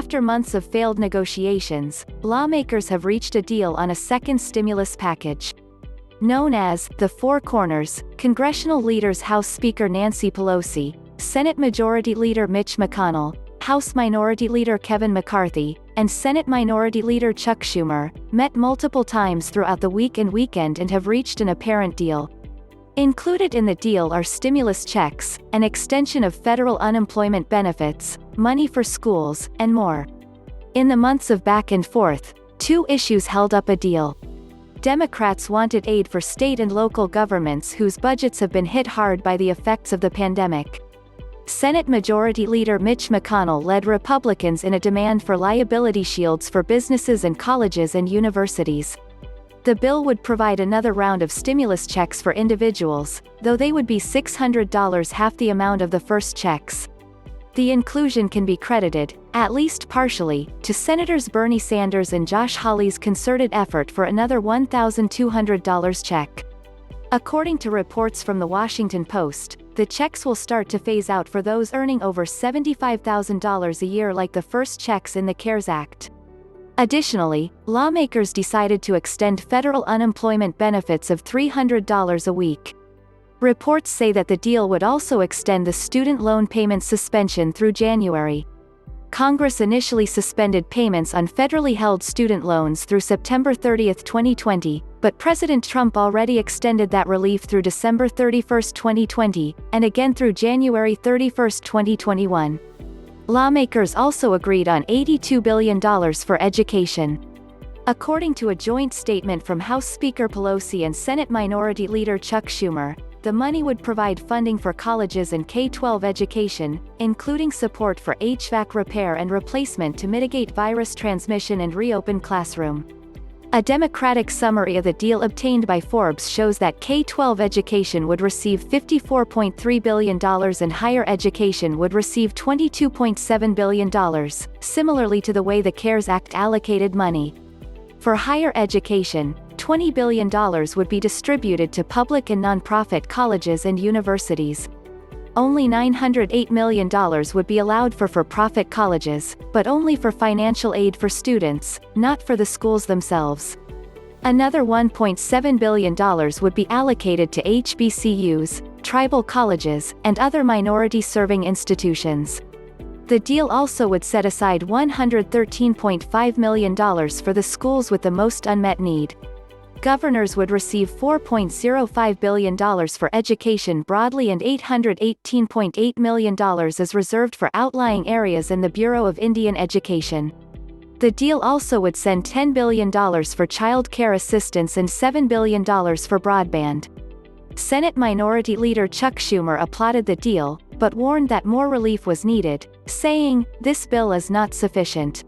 After months of failed negotiations, lawmakers have reached a deal on a second stimulus package. Known as the Four Corners, congressional leaders House Speaker Nancy Pelosi, Senate Majority Leader Mitch McConnell, House Minority Leader Kevin McCarthy, and Senate Minority Leader Chuck Schumer, met multiple times throughout the week and weekend and have reached an apparent deal. Included in the deal are stimulus checks, an extension of federal unemployment benefits, money for schools, and more. In the months of back and forth, two issues held up a deal. Democrats wanted aid for state and local governments whose budgets have been hit hard by the effects of the pandemic. Senate Majority Leader Mitch McConnell led Republicans in a demand for liability shields for businesses and colleges and universities. The bill would provide another round of stimulus checks for individuals, though they would be $600, half the amount of the first checks. The inclusion can be credited, at least partially, to Senators Bernie Sanders and Josh Hawley's concerted effort for another $1,200 check. According to reports from The Washington Post, the checks will start to phase out for those earning over $75,000 a year, like the first checks in the CARES Act. Additionally, lawmakers decided to extend federal unemployment benefits of $300 a week. Reports say that the deal would also extend the student loan payment suspension through January. Congress initially suspended payments on federally held student loans through September 30, 2020, but President Trump already extended that relief through December 31, 2020, and again through January 31, 2021. Lawmakers also agreed on $82 billion for education. According to a joint statement from House Speaker Pelosi and Senate Minority Leader Chuck Schumer, the money would provide funding for colleges and K-12 education, including support for HVAC repair and replacement to mitigate virus transmission and reopen classroom. A Democratic summary of the deal obtained by Forbes shows that K-12 education would receive $54.3 billion and higher education would receive $22.7 billion, similarly to the way the CARES Act allocated money. For higher education, $20 billion would be distributed to public and nonprofit colleges and universities. Only $908 million would be allowed for for-profit colleges, but only for financial aid for students, not for the schools themselves. Another $1.7 billion would be allocated to HBCUs, tribal colleges, and other minority-serving institutions. The deal also would set aside $113.5 million for the schools with the most unmet need. Governors would receive $4.05 billion for education broadly and $818.8 million is reserved for outlying areas in the Bureau of Indian Education. The deal also would send $10 billion for child care assistance and $7 billion for broadband. Senate Minority Leader Chuck Schumer applauded the deal, but warned that more relief was needed, saying, "This bill is not sufficient."